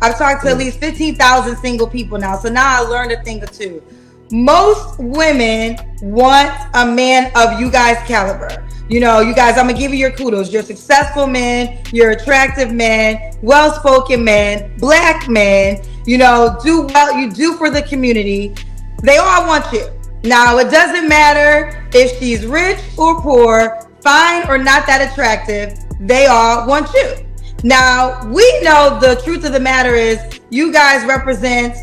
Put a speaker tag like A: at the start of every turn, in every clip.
A: I've talked to at least 15,000 single people now. So now I learned a thing or two. Most women want a man of you guys' caliber. You know, you guys, I'm going to give you your kudos. You're successful men, you're attractive men, well-spoken men, black men, you know, do well, you do for the community. They all want you. Now, it doesn't matter if she's rich or poor, fine or not that attractive, they all want you. Now, we know the truth of the matter is you guys represent,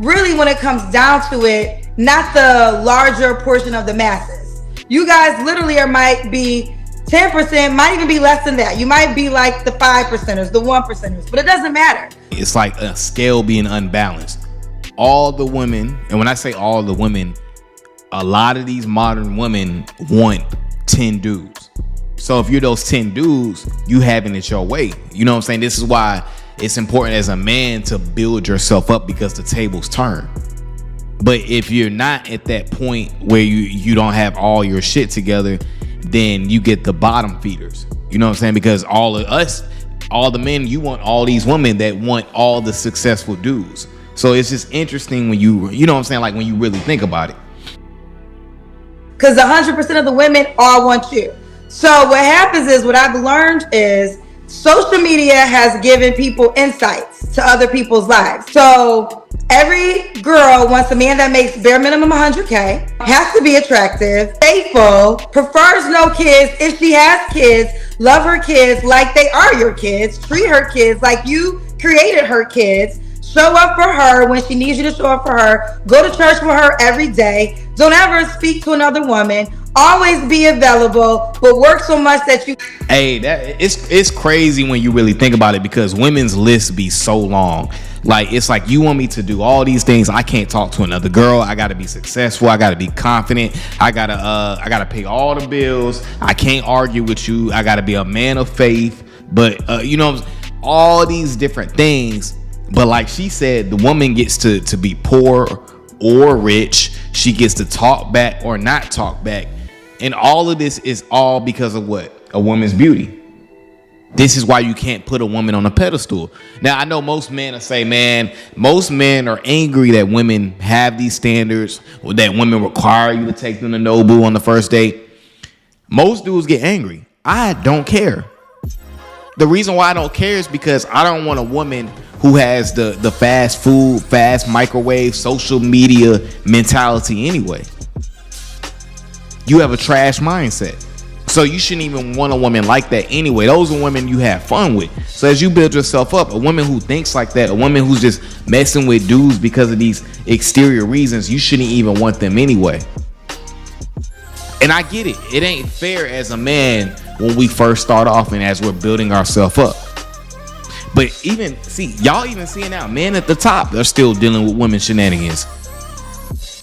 A: really when it comes down to it, not the larger portion of the masses. You guys literally might be 10%, might even be less than that. You might be like the 5%ers, the 1%ers, but it doesn't matter.
B: It's like a scale being unbalanced. All the women, and when I say all the women, a lot of these modern women want 10 dudes. So if you're those 10 dudes, you having it your way. You know what I'm saying? This is why it's important as a man to build yourself up, because the tables turn. But if you're not at that point where you don't have all your shit together, then you get the bottom feeders. You know what I'm saying? Because all of us, all the men, you want all these women that want all the successful dudes. So it's just interesting when you know what I'm saying? Like when you really think about it.
A: Because 100% of the women all want you. So what happens is, what I've learned is social media has given people insights to other people's lives. So every girl wants a man that makes bare minimum 100K, has to be attractive, faithful, prefers no kids. If she has kids, love her kids like they are your kids, treat her kids like you created her kids, show up for her when she needs you to show up for her, go to church for her every day, don't ever speak to another woman, always be available, but work so much that you...
B: Hey, it's crazy when you really think about it, because women's lists be so long. Like, it's like, you want me to do all these things. I can't talk to another girl. I gotta be successful. I gotta be confident. I gotta pay all the bills. I can't argue with you. I gotta be a man of faith. But you know, all these different things. But like she said, the woman gets to be poor or rich. She gets to talk back or not talk back. And all of this is all because of what? A woman's beauty. This is why you can't put a woman on a pedestal. Now, I know most men will say, man, most men are angry that women have these standards, or that women require you to take them to Nobu on the first date. Most dudes get angry. I don't care. The reason why I don't care is because I don't want a woman who has the fast food, fast microwave, social media mentality anyway. You have a trash mindset. So you shouldn't even want a woman like that anyway. Those are women you have fun with. So as you build yourself up, a woman who thinks like that, a woman who's just messing with dudes because of these exterior reasons, you shouldn't even want them anyway. And I get it. It ain't fair as a man when we first start off and as we're building ourselves up. But even, see, y'all even seeing now, men at the top, they're still dealing with women shenanigans.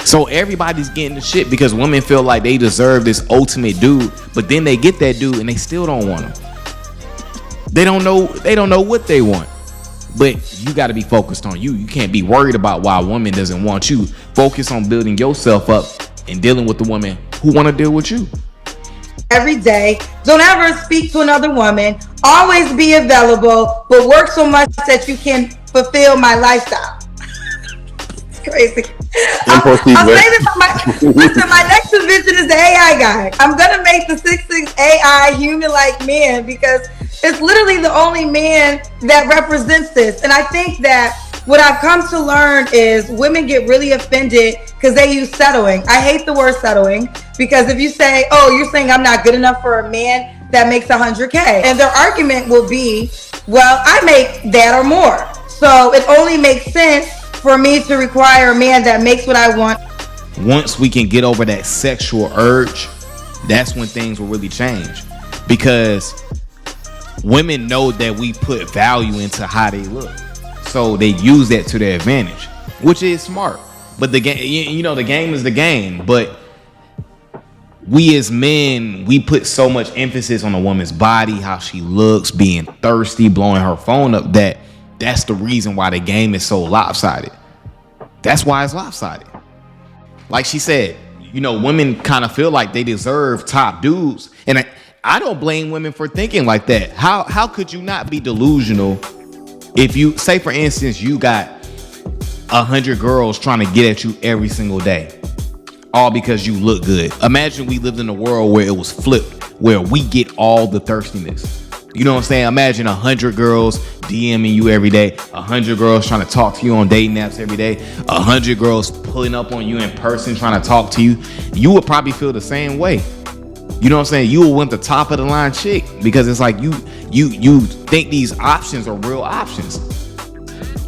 B: So everybody's getting the shit because women feel like they deserve this ultimate dude, but then they get that dude and they still don't want him. They don't know what they want. But you got to be focused on you. You can't be worried about why a woman doesn't want you. Focus on building yourself up and dealing with the women who want to deal with you.
A: Every day, don't ever speak to another woman. Always be available, but work so much that you can fulfill my lifestyle. It's crazy. I'm saving my next invention is the AI guy. I'm gonna make the 6'6" AI human-like man because it's literally the only man that represents this. And I think that what I've come to learn is women get really offended because they use settling. I hate the word settling because if you say, oh, you're saying I'm not good enough for a man that makes 100K, and their argument will be, well, I make that or more. So it only makes sense for me to require a man that makes what I want.
B: Once we can get over that sexual urge, that's when things will really change. Because women know that we put value into how they look. So they use that to their advantage, which is smart. But the game, you know, the game is the game. But we as men, we put so much emphasis on a woman's body, how she looks, being thirsty, blowing her phone up, that's the reason why the game is so lopsided. That's why it's lopsided. Like she said, you know, women kind of feel like they deserve top dudes. And I don't blame women for thinking like that. How could you not be delusional If you say, for instance, you got 100 girls trying to get at you every single day, all because you look good. Imagine we lived in a world where it was flipped, where we get all the thirstiness. You know what I'm saying? Imagine 100 girls DMing you every day, 100 girls trying to talk to you on dating apps every day, 100 girls pulling up on you in person trying to talk to you. You would probably feel the same way. You know what I'm saying? You will want the top of the line chick, because it's like you think these options are real options.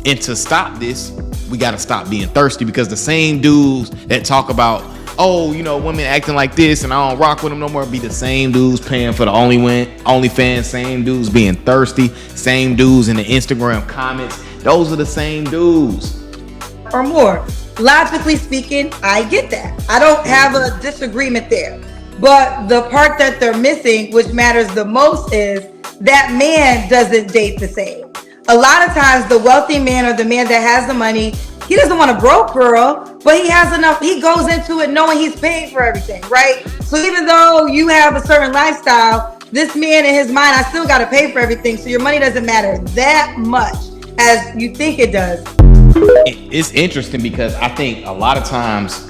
B: And to stop this, we got to stop being thirsty, because the same dudes that talk about, oh, you know, women acting like this and I don't rock with them no more, be the same dudes paying for the OnlyFans, same dudes being thirsty, same dudes in the Instagram comments. Those are the same dudes.
A: Or more. Logically speaking, I get that. I don't have a disagreement there. But the part that they're missing, which matters the most, is that man doesn't date the same. A lot of times the wealthy man, or the man that has the money, he doesn't want a broke girl, but he has enough. He goes into it knowing he's paid for everything, right? So even though you have a certain lifestyle, this man in his mind, I still got to pay for everything. So your money doesn't matter that much as you think it does.
B: It's interesting because I think a lot of times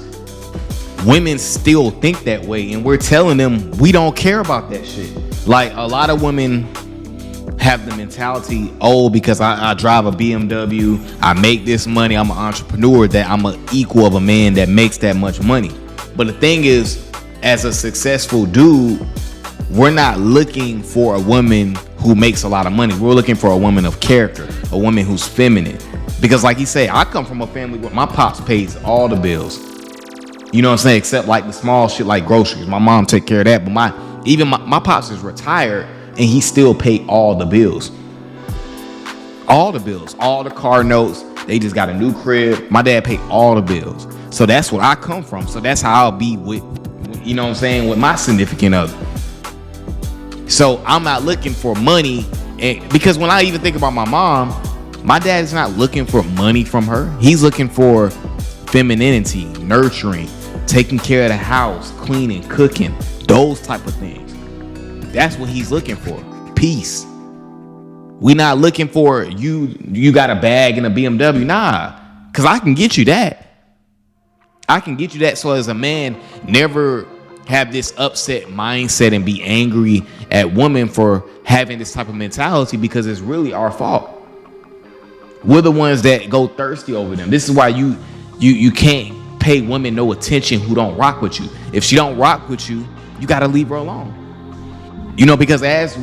B: women still think that way, and we're telling them we don't care about that shit. Like, a lot of women have the mentality, oh, because I drive a BMW, I make this money, I'm an entrepreneur, that I'm an equal of a man that makes that much money. But the thing is, as a successful dude, we're not looking for a woman who makes a lot of money. We're looking for a woman of character, a woman who's feminine. Because like he said, I come from a family where my pops pays all the bills. You know what I'm saying? Except like the small shit like groceries. My mom take care of that. But my pops is retired, and he still paid all the bills. All the bills, all the car notes. They just got a new crib. My dad paid all the bills. So that's where I come from. So that's how I'll be with, you know what I'm saying, with my significant other. So I'm not looking for money. And because when I even think about my mom, my dad is not looking for money from her. He's looking for femininity, nurturing, taking care of the house, cleaning, cooking, those type of things. That's what he's looking for. Peace. We not looking for you got a bag and a BMW. Nah, because I can get you that. I can get you that. So as a man, never have this upset mindset and be angry at women for having this type of mentality, because it's really our fault. We're the ones that go thirsty over them. This is why you can't pay women no attention who don't rock with you. If she don't rock with you, you got to leave her alone. You know, because as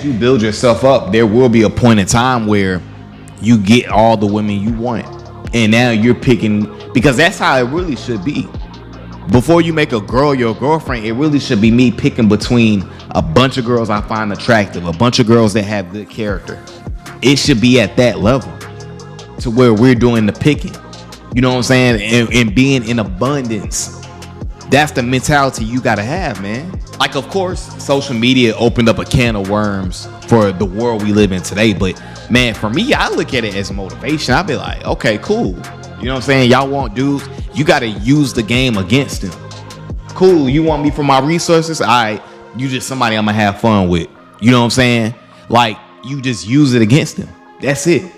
B: you build yourself up, there will be a point in time where you get all the women you want. And now you're picking, because that's how it really should be. Before you make a girl your girlfriend, it really should be me picking between a bunch of girls I find attractive, a bunch of girls that have good character. It should be at that level to where we're doing the picking. You know what I'm saying? And being in abundance. That's the mentality you got to have, man. Like, of course, social media opened up a can of worms for the world we live in today. But, man, for me, I look at it as motivation. I'll be like, okay, cool. You know what I'm saying? Y'all want dudes? You got to use the game against them. Cool. You want me for my resources? All right. You just somebody I'm going to have fun with. You know what I'm saying? Like, you just use it against them. That's it.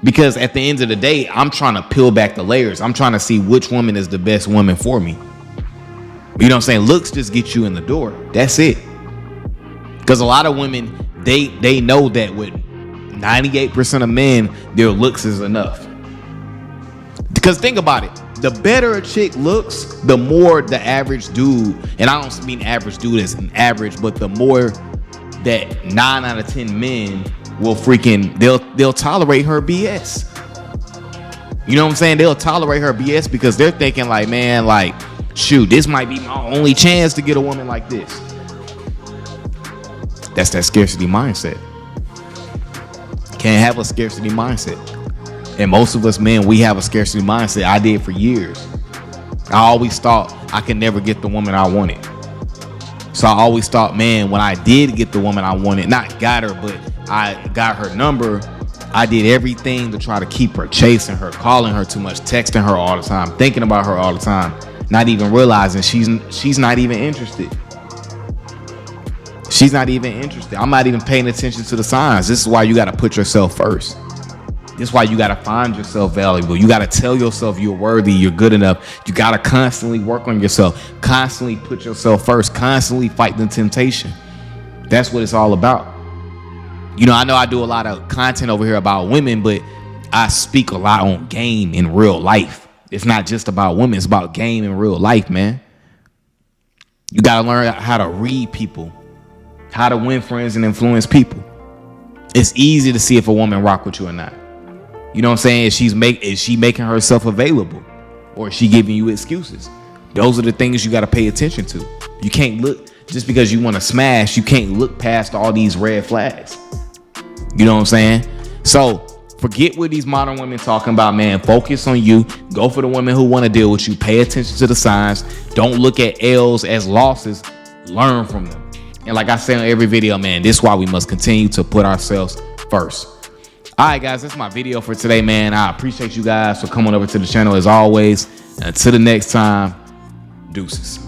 B: Because at the end of the day, I'm trying to peel back the layers. I'm trying to see which woman is the best woman for me. You know what I'm saying? Looks just get you in the door. That's it. Because a lot of women, they know that with 98% of men, their looks is enough. Because think about it. The better a chick looks, the more the average dude, and I don't mean average dude as an average, but the more that 9 out of 10 men will freaking, they'll tolerate her BS. You know what I'm saying? They'll tolerate her BS because they're thinking like, man, like, shoot, this might be my only chance to get a woman like this. That's that scarcity mindset. Can't have a scarcity mindset. And most of us men, we have a scarcity mindset. I did for years. I always thought I could never get the woman I wanted. So I always thought, man, when I did get the woman I wanted, not got her, but I got her number, I did everything to try to keep her, chasing her, calling her too much, texting her all the time, thinking about her all the time, not even realizing she's not even interested. She's not even interested. I'm not even paying attention to the signs. This is why you got to put yourself first. This is why you got to find yourself valuable. You got to tell yourself you're worthy, you're good enough. You got to constantly work on yourself, constantly put yourself first, constantly fight the temptation. That's what it's all about. You know I do a lot of content over here about women, but I speak a lot on game in real life. It's not just about women, it's about game in real life, man. You got to learn how to read people, how to win friends and influence people. It's easy to see if a woman rock with you or not. You know what I'm saying? Is she making herself available, or is she giving you excuses? Those are the things you got to pay attention to. You can't look, just because you want to smash, you can't look past all these red flags. You know what I'm saying? So forget what these modern women talking about, man. Focus on you. Go for the women who want to deal with you. Pay attention to the signs. Don't look at L's as losses. Learn from them. And like I say on every video, man, this is why we must continue to put ourselves first. All right, guys, that's my video for today, man. I appreciate you guys for coming over to the channel as always. Until the next time, deuces.